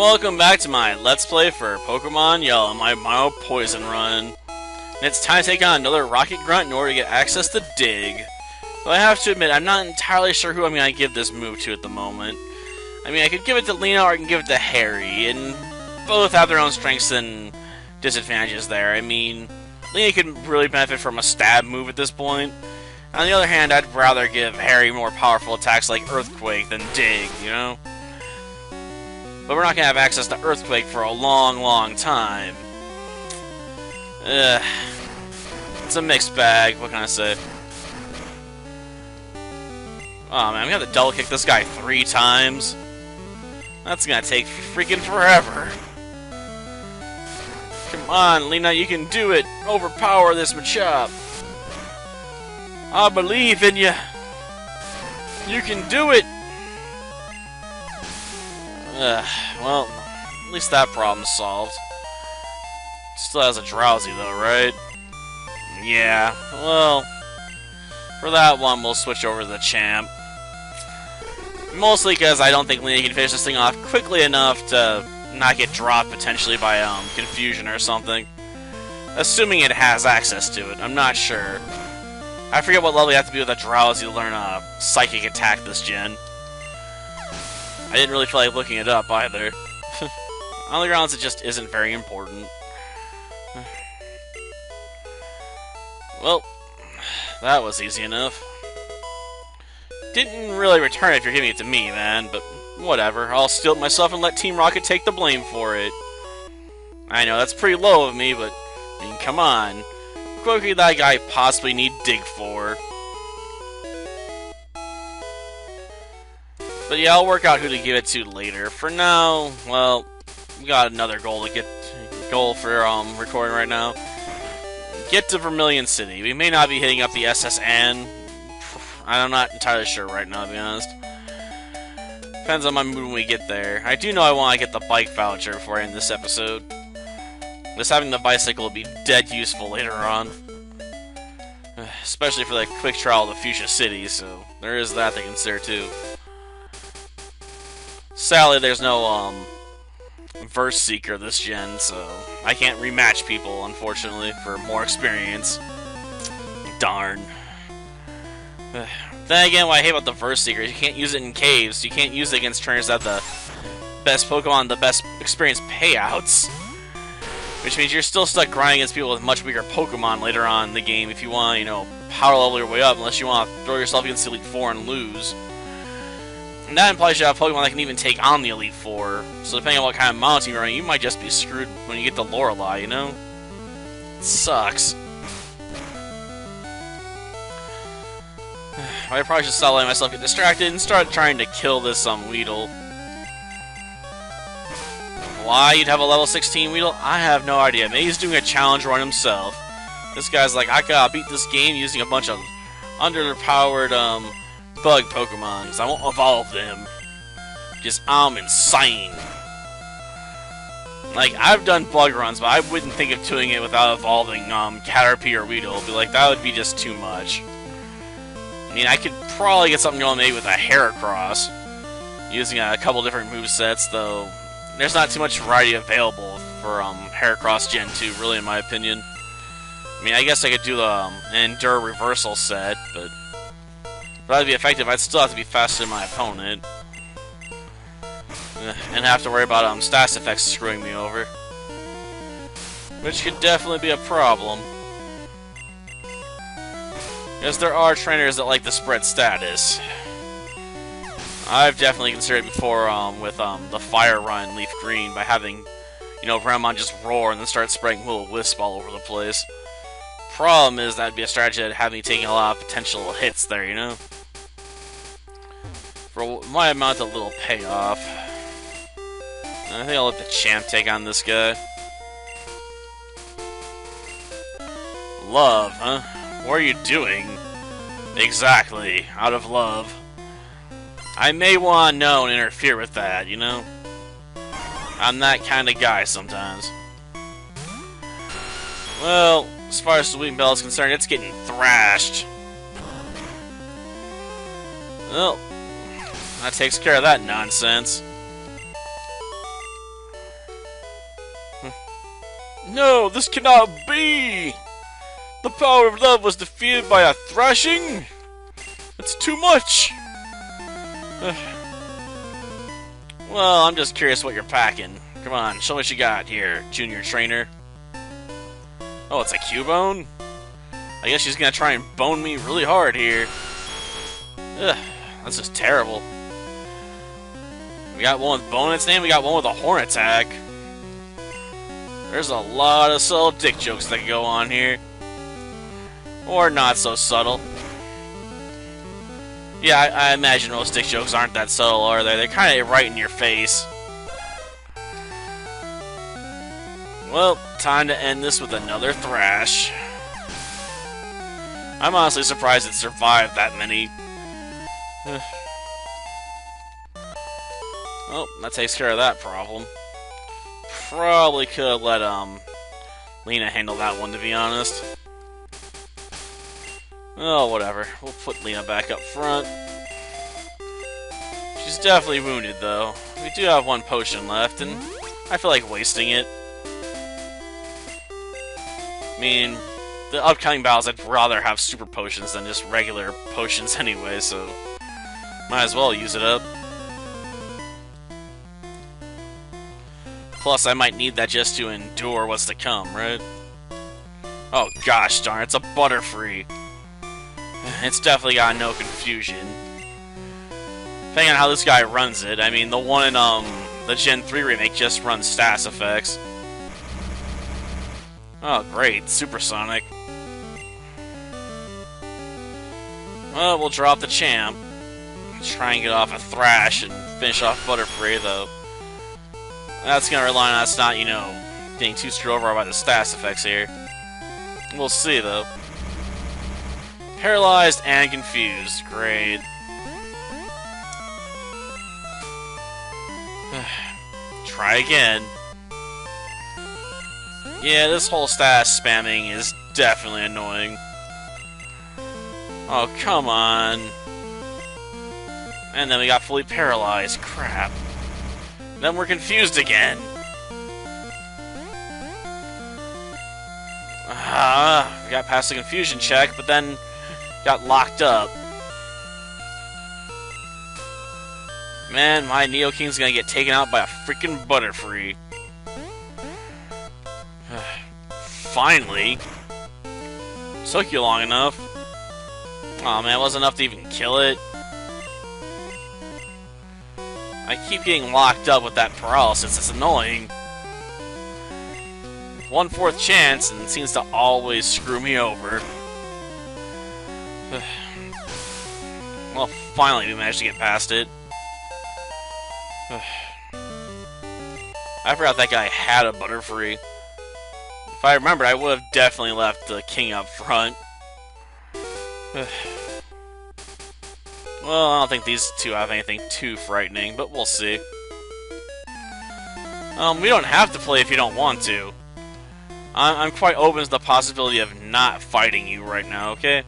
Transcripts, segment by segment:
Welcome back to my Let's Play for Pokemon Yellow, my Mild Poison Run. And it's time to take on another Rocket Grunt in order to get access to Dig. But I have to admit, I'm not entirely sure who I'm going to give this move to at the moment. I mean, I could give it to Lena or I can give it to Harry, and both have their own strengths and disadvantages there. I mean, Lena could really benefit from a stab move at this point. On the other hand, I'd rather give Harry more powerful attacks like Earthquake than Dig, you know? But we're not going to have access to Earthquake for a long time. It's a mixed bag, what can I say? Oh man, I'm going to have to double kick this guy 3 times. That's going to take freaking forever. Come on, Lena, you can do it. Overpower this Machop. I believe in you. You can do it. Well, at least that problem's solved. Still has a Drowsy though, right? Yeah, well, for that one we'll switch over to the Champ. Mostly because I don't think Lena can finish this thing off quickly enough to not get dropped potentially by confusion or something. Assuming it has access to it, I'm not sure. I forget what level you have to be with a Drowsy to learn a Psychic attack this gen. I didn't really feel like looking it up either. On the grounds, it just isn't very important. Well, that was easy enough. Didn't really return it if you're giving it to me, man, but whatever. I'll steal it myself and let Team Rocket take the blame for it. I know, that's pretty low of me, but, I mean, come on. What could that guy possibly need Dig for? But yeah, I'll work out who to give it to later. For now, well, we got another goal for recording right now. Get to Vermilion City. We may not be hitting up the SSN. I'm not entirely sure right now, to be honest. Depends on my mood when we get there. I do know I want to get the bike voucher before I end this episode. Just having the bicycle will be dead useful later on. Especially for the quick trial of the Fuchsia City, so there is that to consider too. Sadly, there's no Verse Seeker this gen, so I can't rematch people, unfortunately, for more experience. Darn. Then again, what I hate about the Verse Seeker is you can't use it in caves. You can't use it against trainers that have the best Pokemon, the best experience payouts. Which means you're still stuck grinding against people with much weaker Pokemon later on in the game if you want to, you know, power level your way up, unless you want to throw yourself against the Elite Four and lose. And that implies you have Pokemon that can even take on the Elite Four. So depending on what kind of mountain you're running, you might just be screwed when you get the Lorelei, you know? It sucks. I probably should stop letting myself get distracted and start trying to kill this Weedle. Why you'd have a level 16 Weedle? I have no idea. Maybe he's doing a challenge run himself. This guy's like, I gotta beat this game using a bunch of underpowered bug Pokemon, because I won't evolve them. Just, I'm insane. Like, I've done bug runs, but I wouldn't think of doing it without evolving Caterpie or Weedle. Be like, that would be just too much. I mean, I could probably get something going maybe with a Heracross, using a couple different movesets, though there's not too much variety available for Heracross Gen 2, really, in my opinion. I mean, I guess I could do the Endure Reversal set, but for that to be effective, I'd still have to be faster than my opponent. And have to worry about status effects screwing me over. Which could definitely be a problem. Because there are trainers that like to spread status. I've definitely considered it before with the Fire Run Leaf Green by having, you know, Vermon just roar and then start spreading Will-O-Wisp all over the place. Problem is that'd be a strategy that'd have me taking a lot of potential hits there, you know? For my amount of little payoff. I think I'll let the Champ take on this guy. Love, huh? What are you doing? Exactly, out of love. I may want to know and interfere with that, you know? I'm that kind of guy sometimes. Well, as far as the Sweet Bell is concerned, it's getting thrashed. Well, that takes care of that nonsense. No, this cannot be! The power of love was defeated by a thrashing? It's too much! Well, I'm just curious what you're packing. Come on, show me what you got here, junior trainer. Oh, it's a Cubone? I guess she's gonna try and bone me really hard here. Ugh, that's just terrible. We got one with bone in its name, we got one with a horn attack. There's a lot of subtle dick jokes that can go on here. Or not so subtle. Yeah, I imagine most dick jokes aren't that subtle, are they? They're kind of right in your face. Well, time to end this with another thrash. I'm honestly surprised it survived that many. Well, that takes care of that problem. Probably could have let Lena handle that one, to be honest. Oh, whatever. We'll put Lena back up front. She's definitely wounded, though. We do have one potion left, and I feel like wasting it. I mean, the upcoming battles, I'd rather have super potions than just regular potions anyway, so might as well use it up. Plus, I might need that just to endure what's to come, right? Oh gosh darn, it's a Butterfree. It's definitely got no confusion. Depending on how this guy runs it, I mean, the one in the Gen 3 remake just runs status effects. Oh great, Supersonic. Well, we'll drop the champ. Try and get off a Thrash and finish off Butterfree, though. That's gonna rely on us not, you know, getting too screwed over by the status effects here. We'll see, though. Paralyzed and confused. Great. Try again. Yeah, this whole status spamming is definitely annoying. Oh, come on. And then we got fully paralyzed. Crap. Then we're confused again. We got past the confusion check, but then got locked up. Man, my Neo King's gonna get taken out by a freaking Butterfree. Finally. Took you long enough. Aw, man, it wasn't enough to even kill it. I keep getting locked up with that paralysis, it's annoying. 1/4 chance, and it seems to always screw me over. Well, finally we managed to get past it. I forgot that guy had a Butterfree. If I remembered, I would have definitely left the king up front. Well, I don't think these two have anything too frightening, but we'll see. We don't have to play if you don't want to. I'm quite open to the possibility of not fighting you right now, okay?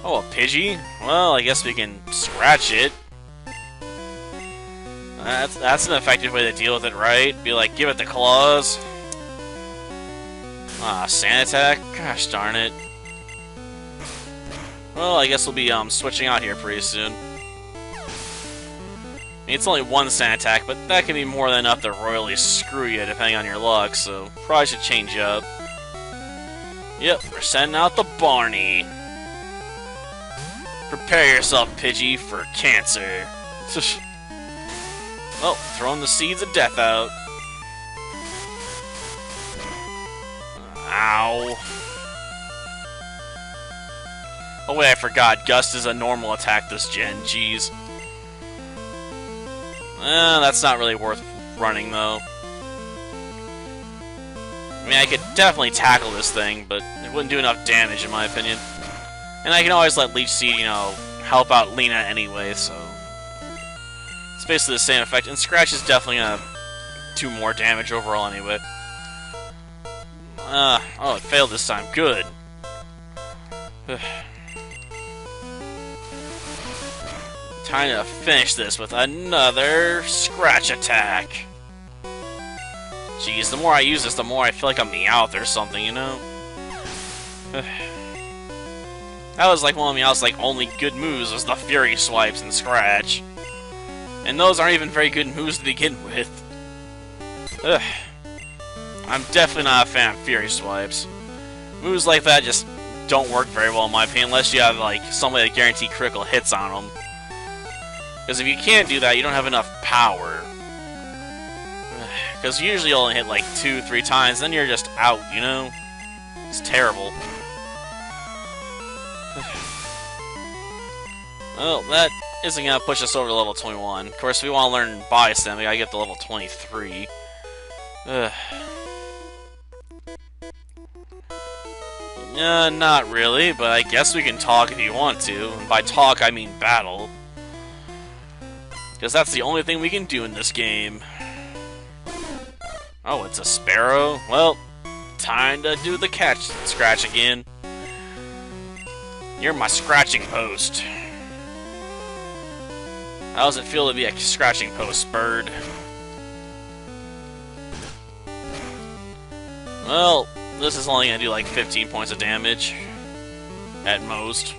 Oh, a Pidgey? Well, I guess we can scratch it. That's an effective way to deal with it, right? Be like, give it the claws. Ah, Sand Attack? Gosh darn it. Well, I guess we'll be switching out here pretty soon. I mean, it's only one Sand Attack, but that can be more than enough to royally screw you depending on your luck, so probably should change up. Yep, we're sending out the Barney. Prepare yourself, Pidgey, for cancer. Well, throwing the seeds of death out. Ow. Oh wait, I forgot. Gust is a normal attack this gen. Jeez. That's not really worth running, though. I mean, I could definitely tackle this thing, but it wouldn't do enough damage, in my opinion. And I can always let Leech Seed, you know, help out Lena anyway, so... It's basically the same effect, and Scratch is definitely gonna do more damage overall anyway. Oh, it failed this time. Good. Time to finish this with another Scratch attack. Jeez, the more I use this, the more I feel like I'm Meowth or something, you know? That was like one of Meowth's like only good moves was the Fury Swipes and Scratch. And those aren't even very good moves to begin with. Ugh. I'm definitely not a fan of Fury Swipes. Moves like that just don't work very well in my opinion, unless you have like somebody that guaranteed critical hits on them. Because if you can't do that, you don't have enough power. Because usually you'll only hit like 2-3 times, then you're just out, you know? It's terrible. Well, that isn't going to push us over to level 21. Of course, if we want to learn Bison, we got to get to level 23. Not really, but I guess we can talk if you want to. And by talk, I mean battle. Because that's the only thing we can do in this game. Oh, it's a sparrow? Well, time to do the catch scratch again. You're my scratching post. How does it feel to be a scratching post, bird? Well, this is only going to do like 15 points of damage. At most.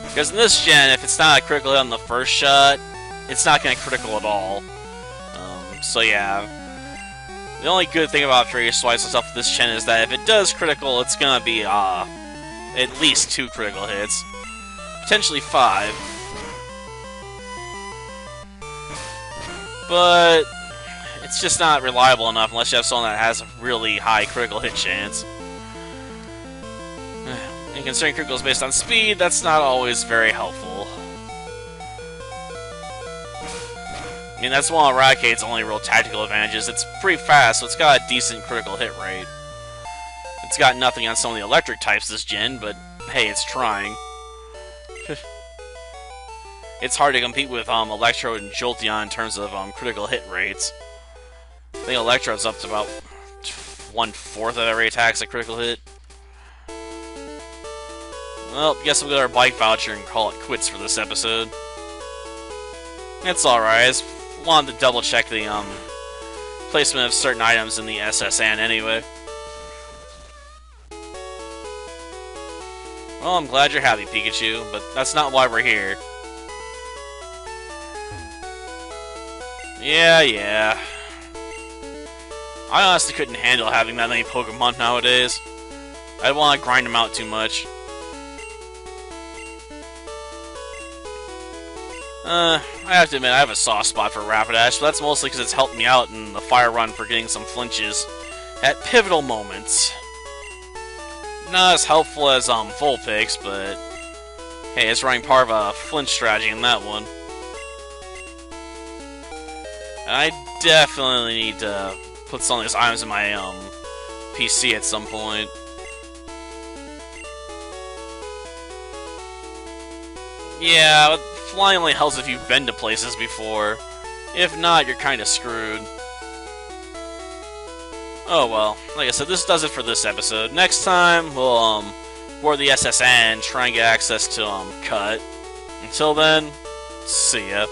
Because in this gen, if it's not a critical hit on the first shot, it's not going to critical at all. So yeah. The only good thing about Fury Swipes and stuff with this gen is that if it does critical, it's going to be at least 2 critical hits. Potentially 5. But it's just not reliable enough unless you have someone that has a really high critical hit chance. And considering critical is based on speed, that's not always very helpful. I mean, that's one of Raticade's only real tactical advantages. It's pretty fast, so it's got a decent critical hit rate. It's got nothing on some of the electric types this gen, but hey, it's trying. It's hard to compete with Electrode and Jolteon in terms of critical hit rates. I think Electrode's up to about 1/4 of every attack's a critical hit. Well, guess we'll get our bike voucher and call it quits for this episode. It's alright, I just wanted to double check the placement of certain items in the SSN anyway. Well, I'm glad you're happy, Pikachu, but that's not why we're here. Yeah. I honestly couldn't handle having that many Pokemon nowadays. I don't want to grind them out too much. I have to admit, I have a soft spot for Rapidash, but that's mostly because it's helped me out in the fire run for getting some flinches at pivotal moments. Not as helpful as Vulpix, but hey, it's running part of a flinch strategy in that one. And I definitely need to put some of these items in my PC at some point. Yeah, but flying only helps if you've been to places before. If not, you're kind of screwed. Oh well, like I said, this does it for this episode. Next time, we'll board the SSN, try and get access to Cut. Until then, see ya.